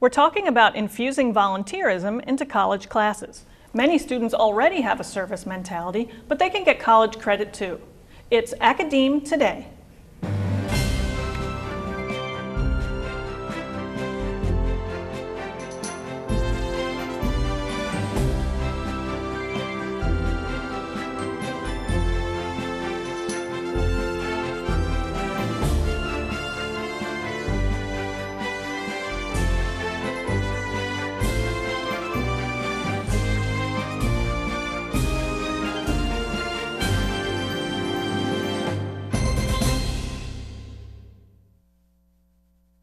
We're talking about infusing volunteerism into college classes. Many students already have a service mentality, but they can get college credit too. It's Academe Today.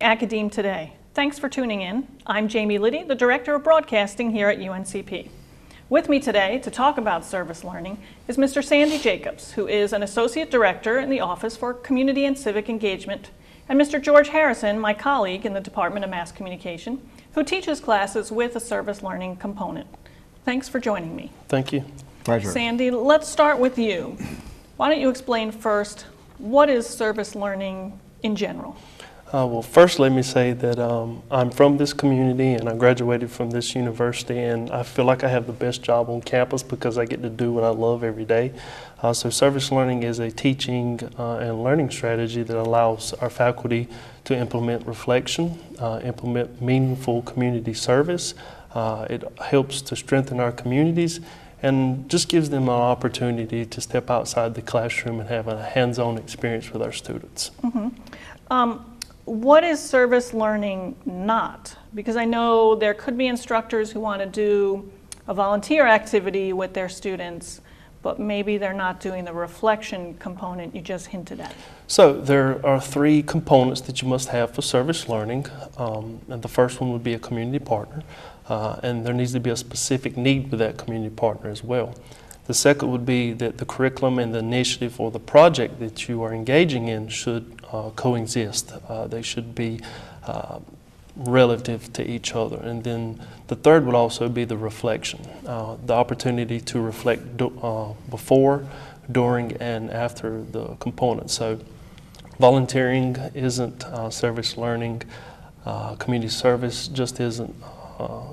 Academe Today. Thanks for tuning in. I'm Jamie Liddy, the Director of Broadcasting here at UNCP. With me today to talk about service learning is Mr. Sandy Jacobs, who is an Associate Director in the Office for Community and Civic Engagement, and Mr. George Harrison, my colleague in the Department of Mass Communication, who teaches classes with a service learning component. Thanks for joining me. Thank you. Pleasure. Sandy, let's start with you. Why don't you explain first, what is service learning in general? Well, first let me say that I'm from this community and I graduated from this university, and I feel like I have the best job on campus because I get to do what I love every day. So service learning is a teaching and learning strategy that allows our faculty to implement reflection, implement meaningful community service. It helps to strengthen our communities and just gives them an opportunity to step outside the classroom and have a hands-on experience with our students. Mm-hmm. What is service learning not? Because I know there could be instructors who want to do a volunteer activity with their students, but maybe they're not doing the reflection component you just hinted at. So there are three components that you must have for service learning. And the first one would be a community partner, and there needs to be a specific need with that community partner as well. The second would be that the curriculum and the initiative or the project that you are engaging in should coexist. They should be relative to each other. And then the third would also be the reflection, the opportunity to reflect before, during, and after the component. So volunteering isn't service learning. Community service just isn't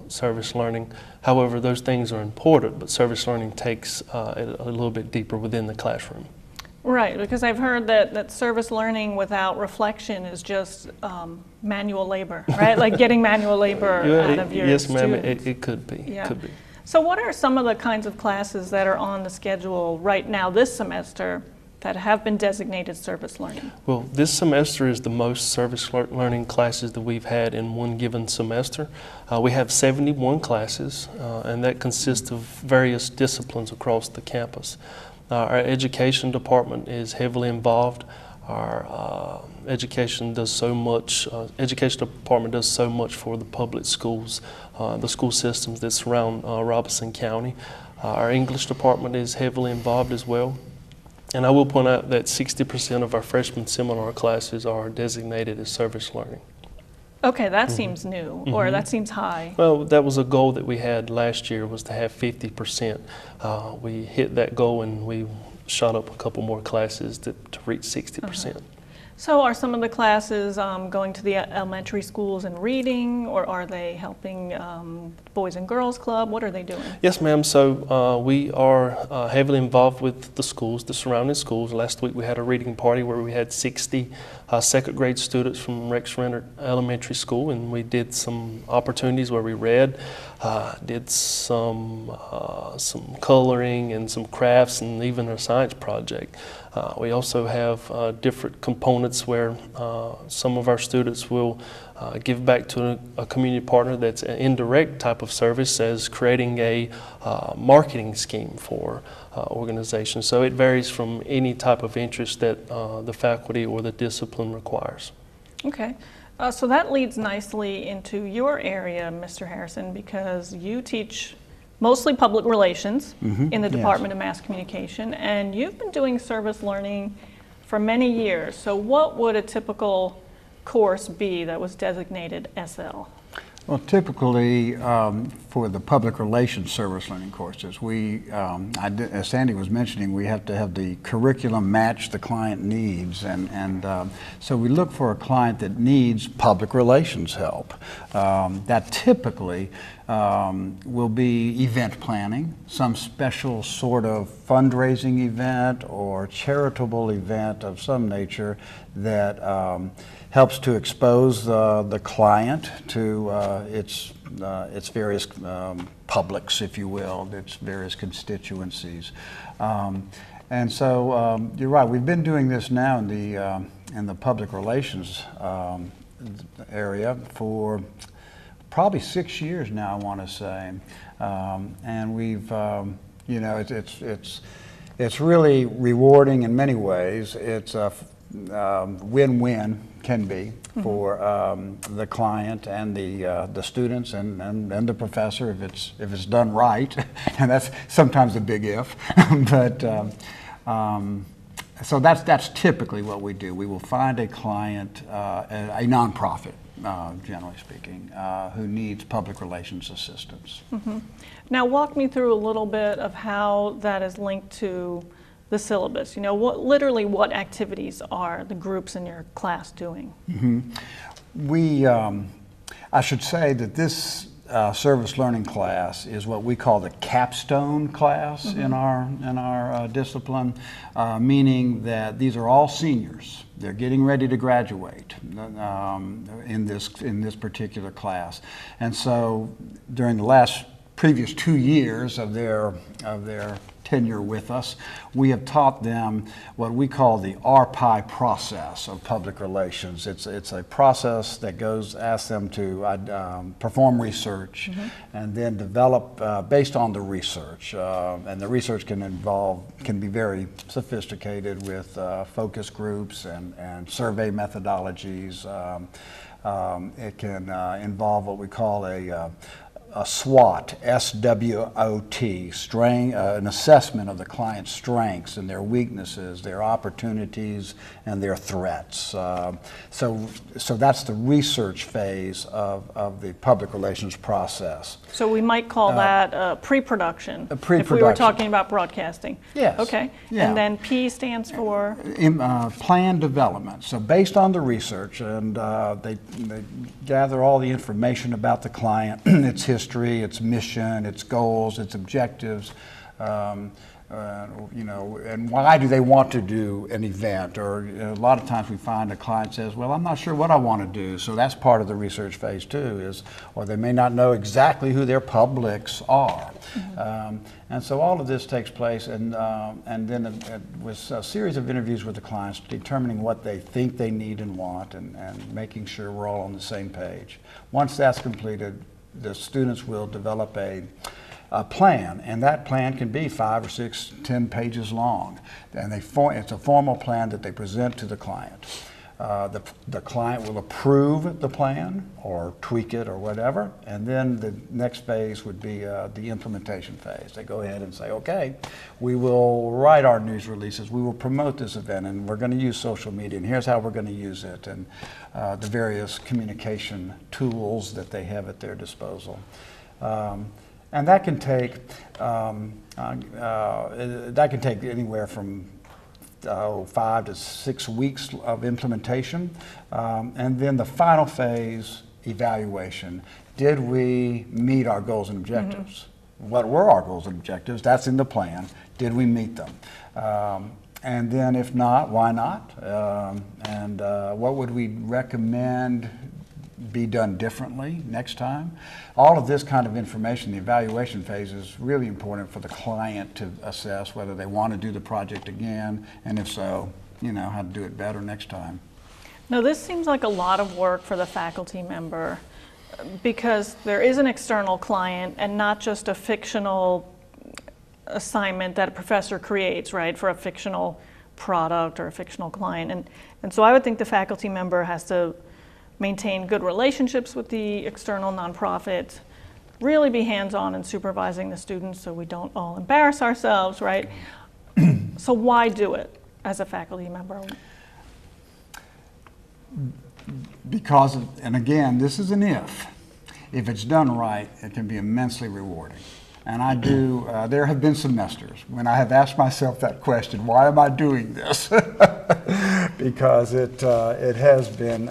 service learning. However, those things are important, but service learning takes it a little bit deeper within the classroom. Right, because I've heard that service learning without reflection is just manual labor, right? Like getting manual labor out of your yes, students. ma'am, it could be. Yeah. It could be. So what are some of the kinds of classes that are on the schedule right now this semester that have been designated service learning? Well, this semester is the most service learning classes that we've had in one given semester. We have 71 classes, and that consists of various disciplines across the campus. Our education department is heavily involved. Our education does so much. Education department does so much for the public schools, the school systems that surround Robeson County. Our English department is heavily involved as well. And I will point out that 60% of our freshman seminar classes are designated as service learning. Okay, that seems new, or that seems high. Well, that was a goal that we had last year, was to have 50%. We hit that goal and we shot up a couple more classes to reach 60%. So are some of the classes going to the elementary schools and reading, or are they helping Boys and Girls Club? What are they doing? Yes, ma'am. So we are heavily involved with the schools, the surrounding schools. Last week we had a reading party where we had 60 second grade students from Rex Renner Elementary School, and we did some opportunities where we read, did some coloring and some crafts, and even a science project. We also have different components where some of our students will give back to a community partner that's an indirect type of service, as creating a marketing scheme for organizations. So it varies from any type of interest that the faculty or the discipline requires. Okay. So that leads nicely into your area, Mr. Harrison, because you teach mostly public relations in the Department of Mass Communication, and you've been doing service learning for many years. So what would a typical course be that was designated SL? Well, typically for the public relations service learning courses, as Sandy was mentioning, we have to have the curriculum match the client needs, and so we look for a client that needs public relations help. That typically will be event planning, some special sort of fundraising event or charitable event of some nature that helps to expose the client to its various publics, if you will, its various constituencies. And so you're right. We've been doing this now in the public relations area for probably 6 years now, I want to say, and we've it's really rewarding in many ways. It's a win-win, can be, for the client and the students and the professor if it's done right, and that's sometimes a big if. But so that's typically what we do. We will find a client, a nonprofit, generally speaking, who needs public relations assistance. Now walk me through a little bit of how that is linked to the syllabus. You know, literally what activities are the groups in your class doing? I should say that this service learning class is what we call the capstone class in our discipline, meaning that these are all seniors. They're getting ready to graduate in this particular class, and so during the previous 2 years of their tenure with us, we have taught them what we call the RPI process of public relations. It's a process that asks them to perform research and then develop based on the research. And the research can be very sophisticated with focus groups and survey methodologies. It can involve what we call a SWOT, S-W-O-T, an assessment of the client's strengths and their weaknesses, their opportunities, and their threats. So that's the research phase of the public relations process. So we might call that pre-production, if we were talking about broadcasting. Yes. Okay. Yeah. And then P stands for? Plan development. So based on the research, and they gather all the information about the client, its history, its mission, its goals, its objectives, and why do they want to do an event? Or a lot of times we find a client says, well, I'm not sure what I want to do. So that's part of the research phase too, or they may not know exactly who their publics are. And so all of this takes place, and then with a series of interviews with the clients, determining what they think they need and want, and making sure we're all on the same page. Once that's completed, the students will develop a plan, and that plan can be 5 or 6, 10 pages long. And it's a formal plan that they present to the client. The client will approve the plan or tweak it or whatever, and then the next phase would be the implementation phase. They go ahead and say, okay, we will write our news releases, we will promote this event, and we're going to use social media, and here's how we're going to use it, and the various communication tools that they have at their disposal. And that can take anywhere from 5 to 6 weeks of implementation, and then the final phase, evaluation. Did we meet our goals and objectives? What were our goals and objectives? That's in the plan. Did we meet them? And then if not, why not? And what would we recommend be done differently next time? All of this kind of information, the evaluation phase, is really important for the client to assess whether they want to do the project again, and if so, how to do it better next time. Now this seems like a lot of work for the faculty member, because there is an external client and not just a fictional assignment that a professor creates, right, for a fictional product or a fictional client. And so I would think the faculty member has to maintain good relationships with the external nonprofit, really be hands-on in supervising the students so we don't all embarrass ourselves, right? So why do it as a faculty member? Because, and again, this is an if. if it's done right, it can be immensely rewarding. And I do, there have been semesters when I have asked myself that question, why am I doing this? Because it has been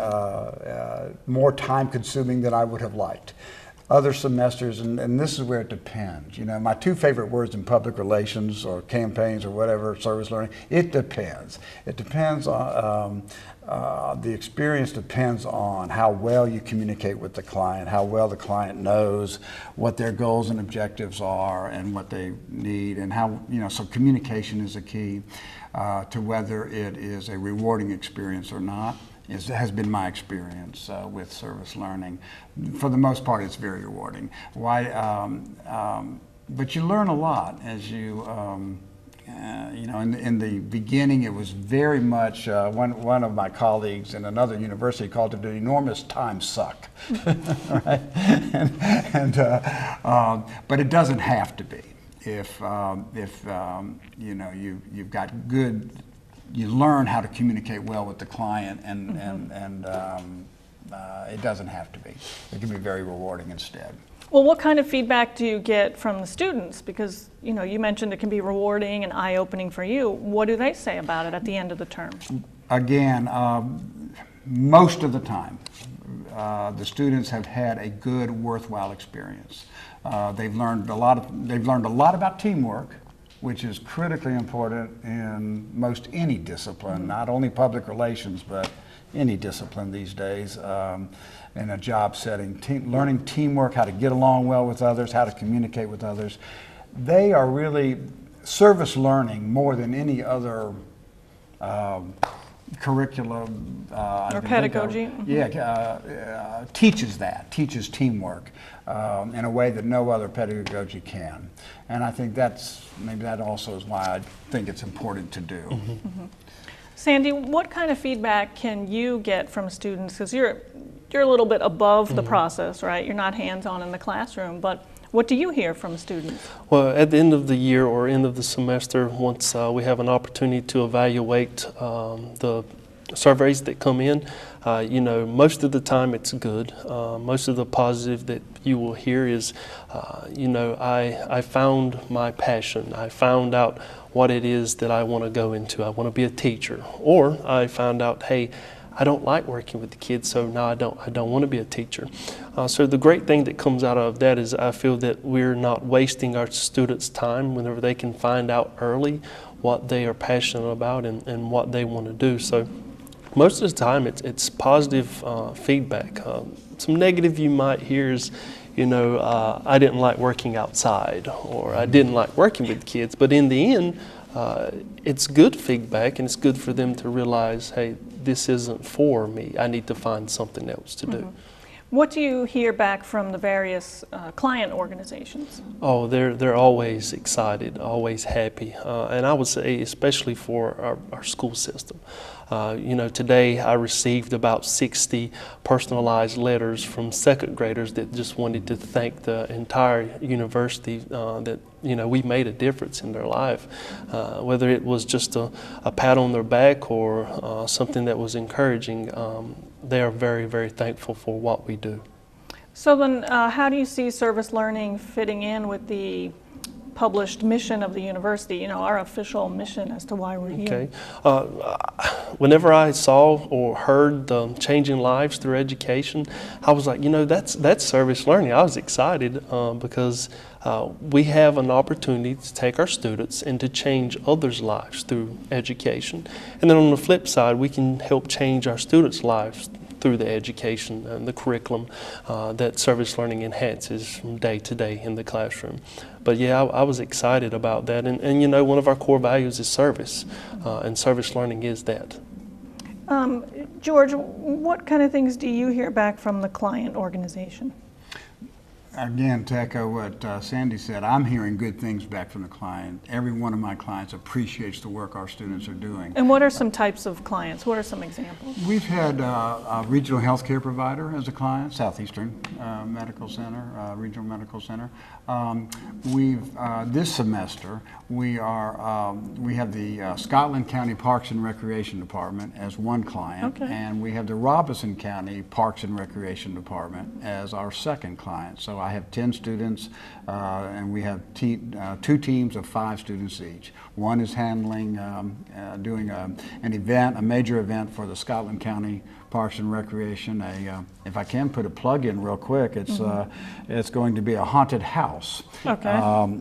more time consuming than I would have liked. Other semesters, and this is where it depends. You know, my two favorite words in public relations or campaigns or whatever, service learning, it depends. It depends on, the experience depends on how well you communicate with the client, how well the client knows what their goals and objectives are and what they need, and how, you know, so communication is a key to whether it is a rewarding experience or not. It has been my experience with service learning. For the most part, it's very rewarding. Why? But you learn a lot as you, you know, in the beginning, it was very much, one of my colleagues in another university called it an enormous time suck. Right? But it doesn't have to be. If you know, you've got good, you learn how to communicate well with the client, and it doesn't have to be. It can be very rewarding instead. Well, what kind of feedback do you get from the students? Because, you know, you mentioned it can be rewarding and eye-opening for you. What do they say about it at the end of the term? Again, most of the time, the students have had a good, worthwhile experience. They've learned a lot about teamwork, which is critically important in most any discipline, not only public relations, but any discipline these days, in a job setting. Learning teamwork, how to get along well with others, how to communicate with others. They are really service learning more than any other curriculum or pedagogy. Teaches teamwork in a way that no other pedagogy can. And I think maybe that also is why I think it's important to do. Sandy, what kind of feedback can you get from students? Because you're a little bit above the process, right? You're not hands-on in the classroom, but what do you hear from students? Well, at the end of the year or end of the semester, once we have an opportunity to evaluate the surveys that come in, you know, most of the time it's good. Most of the positive that you will hear is, you know, I found my passion. I found out what it is that I want to go into. I want to be a teacher. Or I found out, hey, I don't like working with the kids, so no, I don't want to be a teacher. So the great thing that comes out of that is I feel that we're not wasting our students' time whenever they can find out early what they are passionate about and what they want to do. So most of the time it's positive feedback. Some negative you might hear is, you know, I didn't like working outside, or I didn't like working with kids, but in the end, it's good feedback, and it's good for them to realize, hey, this isn't for me. I need to find something else to do. What do you hear back from the various client organizations? Oh, they're always excited, always happy, and I would say especially for our school system. You know, today I received about 60 personalized letters from second graders that just wanted to thank the entire university that, you know, we made a difference in their life. Whether it was just a pat on their back or something that was encouraging, they are very, very thankful for what we do. So then how do you see service learning fitting in with the published mission of the university, you know, our official mission as to why we're here? Okay. Whenever I saw or heard the changing lives through education, I was like, you know, that's service learning. I was excited because we have an opportunity to take our students and to change others' lives through education. And then on the flip side, we can help change our students' lives through the education and the curriculum that service learning enhances from day to day in the classroom. But yeah, I was excited about that. And you know, one of our core values is service, and service learning is that. George, what kind of things do you hear back from the client organization? Again, to echo what Sandy said, I'm hearing good things back from the client. Every one of my clients appreciates the work our students are doing. And what are some types of clients? What are some examples? We've had a regional healthcare provider as a client, Southeastern Medical Center, Regional Medical Center. This semester, we have the Scotland County Parks and Recreation Department as one client, Okay. and we have the Robeson County Parks and Recreation Department as our second client. So I have 10 students, and we have 2 teams of 5 students each. One is handling, doing an event, a major event for the Scotland County Parks and Recreation. If I can put a plug in real quick, it's going to be a haunted house, Okay.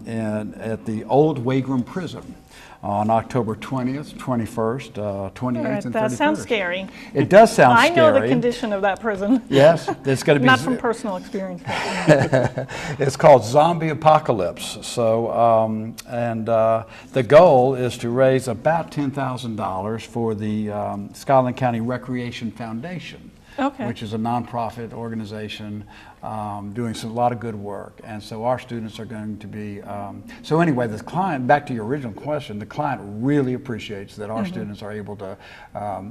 and at the old Wagram Prison on October 20th, 21st, 28th, All right, and 31st. that sounds scary. It does sound I scary. know the condition of that prison. Yes, it's going to be Not from personal experience. It's called Zombie Apocalypse. So, the goal is to raise about $10,000 for the Scotland County Recreation Foundation, Okay. which is a nonprofit organization doing a lot of good work. And so our students are going to be, so anyway, the client, back to your original question, the client really appreciates that our students are able to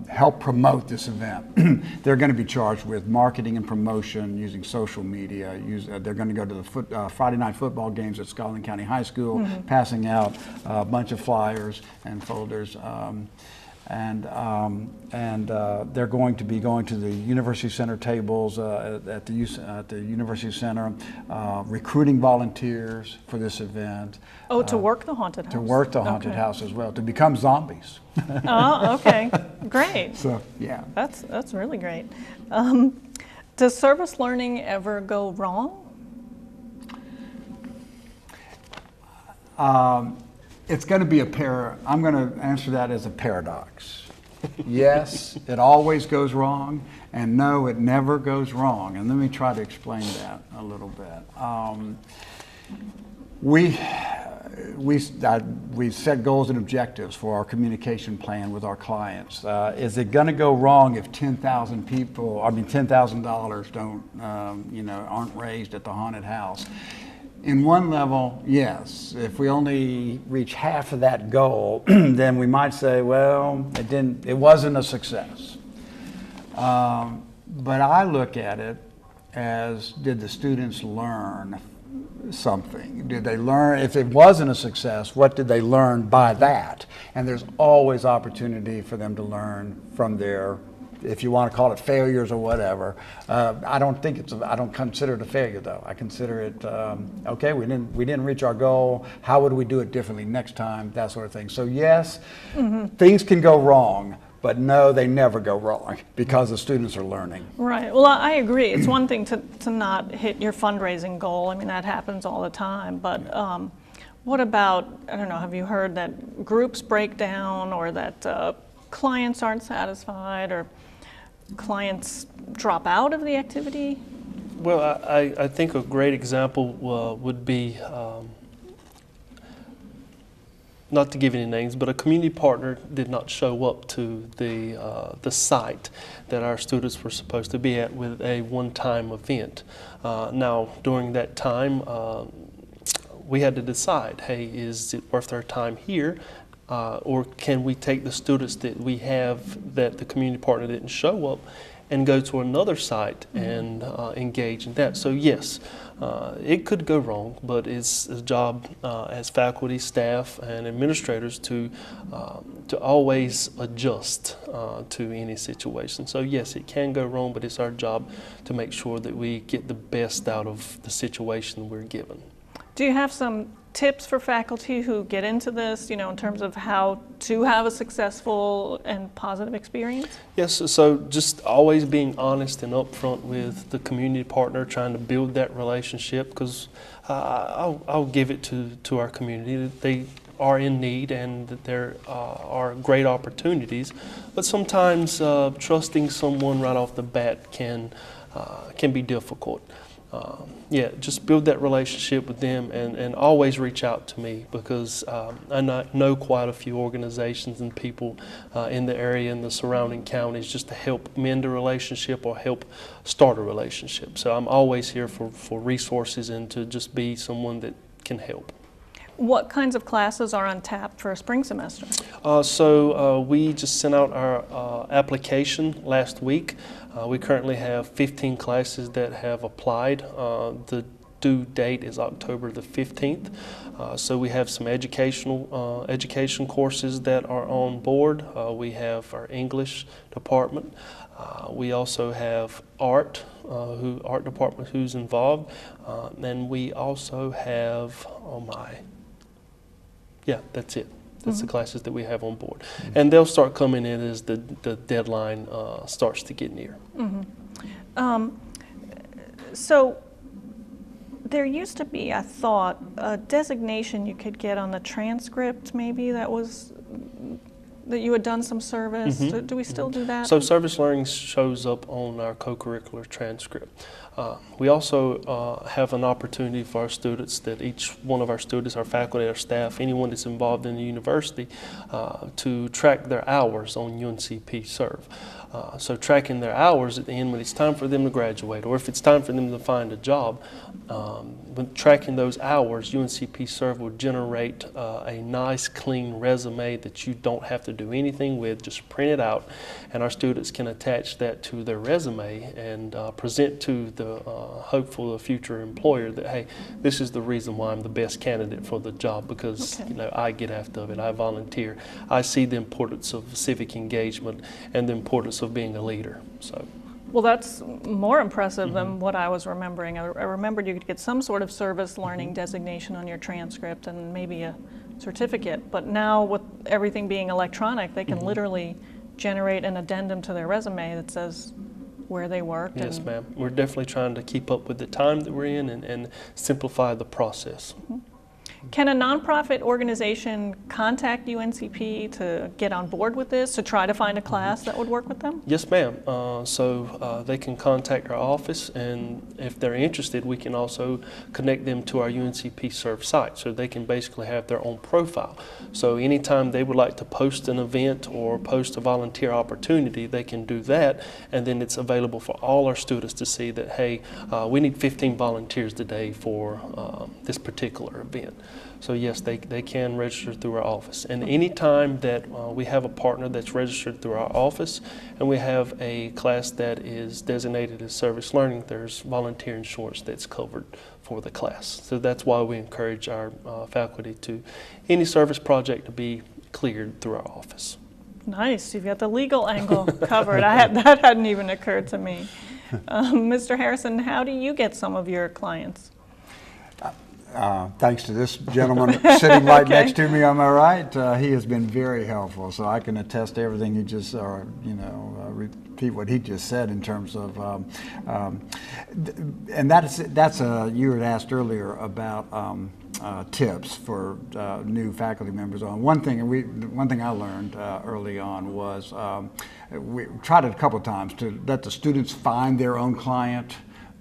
help promote this event. They're going to be charged with marketing and promotion using social media. They're going to go to the Friday night football games at Scotland County High School, passing out a bunch of flyers and folders. They're going to be going to the University Center tables at the University Center, recruiting volunteers for this event. Oh, to work the haunted house. To work the haunted Okay. house as well, to become zombies. Oh, okay. Great. So, yeah. That's really great. Does service learning ever go wrong? It's going to be I'm going to answer that as a paradox. Yes, it always goes wrong, and no, it never goes wrong. And let me try to explain that a little bit. We set goals and objectives for our communication plan with our clients. Is it going to go wrong if $10,000 don't, aren't raised at the haunted house? In one level, yes. If we only reach half of that goal, then we might say, well, it wasn't a success. But I look at it as, did the students learn something? Did they learn, if it wasn't a success, what did they learn by that? And there's always opportunity for them to learn from their, if you want to call it failures or whatever. I don't consider it a failure though. I consider it, okay, we didn't reach our goal. How would we do it differently next time? That sort of thing. So yes, things can go wrong, but no, they never go wrong because the students are learning. Right. Well, I agree. It's one thing to not hit your fundraising goal. I mean, that happens all the time. But what about, I don't know, have you heard that groups break down, or that clients aren't satisfied, or clients drop out of the activity? Well, I think a great example would be, not to give any names, but a community partner did not show up to the site that our students were supposed to be at with a one-time event. Now, during that time, we had to decide, hey, is it worth our time here? Or can we take the students that we have that the community partner didn't show up and go to another site and engage in that? So yes, it could go wrong, but it's a job as faculty, staff, and administrators to always adjust to any situation. So yes, it can go wrong, but it's our job to make sure that we get the best out of the situation we're given. Do you have some tips for faculty who get into this, in terms of how to have a successful and positive experience? Yes, so just always being honest and upfront with the community partner, trying to build that relationship, because I'll give it to our community that they are in need and that there are great opportunities, but sometimes trusting someone right off the bat can be difficult. yeah, just build that relationship with them, and always reach out to me, because I know quite a few organizations and people in the area and the surrounding counties, just to help mend a relationship or help start a relationship. So I'm always here for resources and to just be someone that can help. What kinds of classes are on tap for a spring semester? We just sent out our application last week. We currently have 15 classes that have applied. The due date is October the 15th. So we have some education courses that are on board. We have our English department. We also have art department who's involved. And we also have, yeah, that's it. That's the classes that we have on board. And they'll start coming in as the deadline starts to get near. So there used to be, I thought, a designation you could get on the transcript, maybe, that you had done some service. Do we still do that? So service learning shows up on our co-curricular transcript. We also have an opportunity for our students, that each one of our students, our faculty, our staff, anyone that's involved in the university, to track their hours on UNCP Serve. So tracking their hours at the end when it's time for them to graduate, or if it's time for them to find a job, when tracking those hours, UNCP Serve will generate a nice clean resume that you don't have to do anything with, just print it out, and our students can attach that to their resume and present to the hopeful future employer that, hey, this is the reason why I'm the best candidate for the job, because I get after it, I volunteer, I see the importance of civic engagement and the importance of being a leader. So. Well, that's more impressive than what I was remembering. I remembered you could get some sort of service learning designation on your transcript and maybe a certificate, but now with everything being electronic, they can literally generate an addendum to their resume that says where they worked. Yes, ma'am. We're definitely trying to keep up with the time that we're in and simplify the process. Can a nonprofit organization contact UNCP to get on board with this, to try to find a class that would work with them? Yes, ma'am. So they can contact our office, and if they're interested, we can also connect them to our UNCP Serve site, so they can basically have their own profile. So anytime they would like to post an event or post a volunteer opportunity, they can do that, and then it's available for all our students to see that, hey, we need 15 volunteers today for this particular event. So yes, they can register through our office. And anytime that we have a partner that's registered through our office, and we have a class that is designated as service learning, there's volunteer insurance that's covered for the class. So that's why we encourage our faculty to, any service project, to be cleared through our office. Nice, you've got the legal angle covered. That hadn't even occurred to me. Mr. Harrison, how do you get some of your clients? Thanks to this gentleman sitting right next to me on my right, he has been very helpful. So I can attest to everything he just, repeat what he just said in terms of, and that's you had asked earlier about tips for new faculty members. On one thing I learned early on was we tried it a couple of times to let the students find their own client,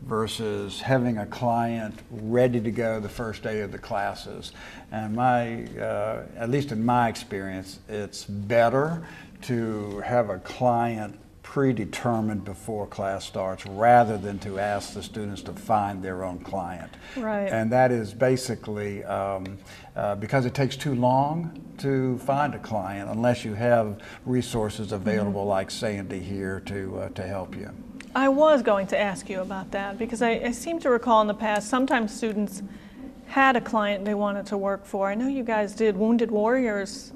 versus having a client ready to go the first day of the classes. And at least in my experience, it's better to have a client predetermined before class starts rather than to ask the students to find their own client. Right. And that is basically because it takes too long to find a client unless you have resources available like Sandy here to help you. I was going to ask you about that, because I seem to recall in the past sometimes students had a client they wanted to work for. I know you guys did Wounded Warriors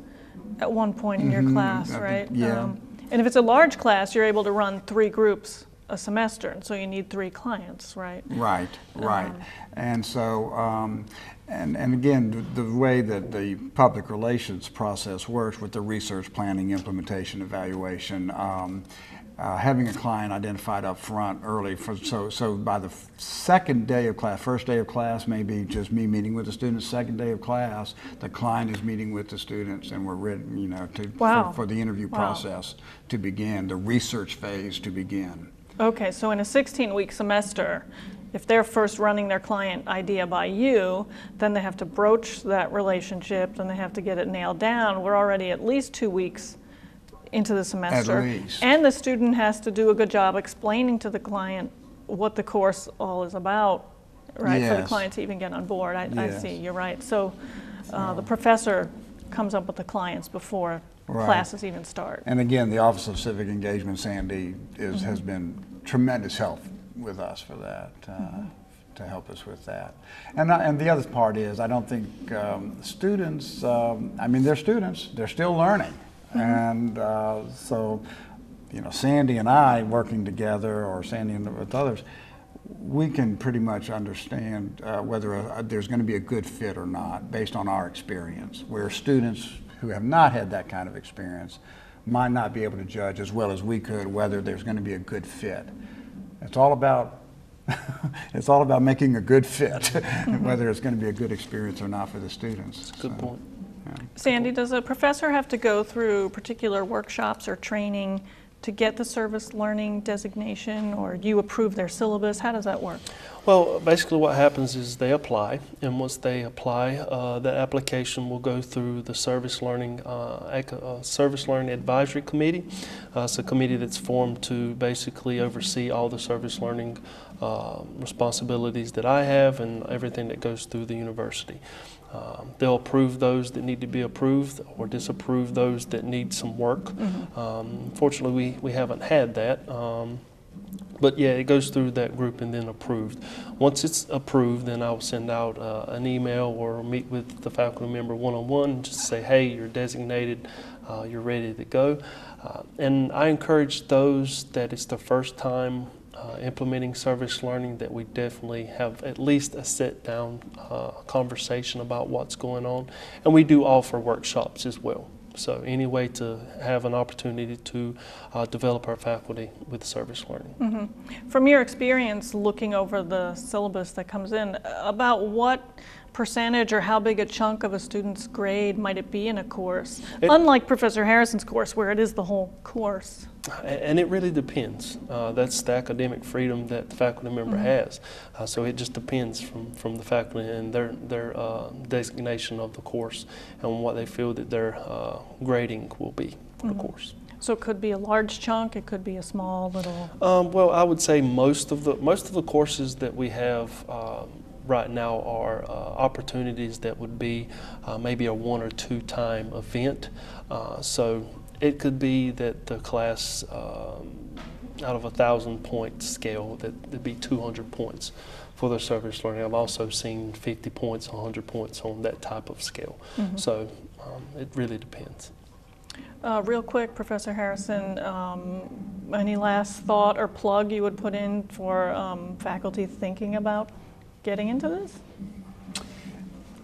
at one point in your class, right? Yeah. And if it's a large class, you're able to run 3 groups a semester, and so you need 3 clients, right? Right. And so, and again, the way that the public relations process works with the research planning, implementation, evaluation, having a client identified up front early, so by the second day of class, first day of class may be just me meeting with the students. Second day of class, the client is meeting with the students, and we're ready, for the interview process to begin, the research phase to begin. Okay, so in a 16-week semester, if they're first running their client idea by you, then they have to broach that relationship, then they have to get it nailed down. We're already at least 2 weeks into the semester. At least. And the student has to do a good job explaining to the client what the course all is about, right, for the Yes. client to even get on board. I Yes. see, you're right. So the professor comes up with the clients before Right. classes even start. And again, the Office of Civic Engagement, Sandy, has been tremendous help with us for that, to help us with that. And the other part is, I don't think students, I mean, they're students, they're still learning. And so, you know, Sandy and I working together, or Sandy and with others, we can pretty much understand whether there's going to be a good fit or not based on our experience, where students who have not had that kind of experience might not be able to judge as well as we could whether there's going to be a good fit. It's all about it's all about making a good fit, whether it's going to be a good experience or not for the students. That's a good point. Yeah. Sandy, does a professor have to go through particular workshops or training to get the service learning designation, or do you approve their syllabus? How does that work? Well, basically what happens is they apply, and once they apply, that application will go through the Service Learning Advisory Committee. It's a committee that's formed to basically oversee all the service learning responsibilities that I have and everything that goes through the university. They'll approve those that need to be approved or disapprove those that need some work. Fortunately, we haven't had that. But yeah, it goes through that group and then approved. Once it's approved, then I'll send out an email or meet with the faculty member one-on-one and just say, hey, you're designated, you're ready to go. And I encourage those that it's the first time implementing service learning that we definitely have at least a sit-down conversation about what's going on. And we do offer workshops as well. So any way to have an opportunity to develop our faculty with service learning. From your experience looking over the syllabus that comes in, about what percentage or how big a chunk of a student's grade might it be in a course? Unlike Professor Harrison's course, where it is the whole course. And it really depends. That's the academic freedom that the faculty member has. So it just depends from the faculty and their designation of the course and what they feel that their grading will be for the course. So it could be a large chunk, it could be a small little... Well, I would say most of the courses that we have right now are opportunities that would be maybe a 1 or 2 time event. So it could be that the class, out of a 1,000-point scale, that'd be 200 points for their service learning. I've also seen 50 points, 100 points on that type of scale. So it really depends. Real quick, Professor Harrison, any last thought or plug you would put in for faculty thinking about getting into this?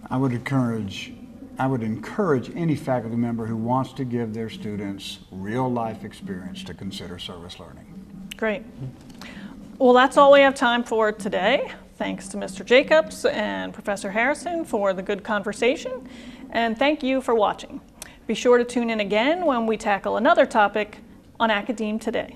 I would encourage any faculty member who wants to give their students real life experience to consider service learning. Great. Well, that's all we have time for today. Thanks to Mr. Jacobs and Professor Harrison for the good conversation, and thank you for watching. Be sure to tune in again when we tackle another topic on Academe Today.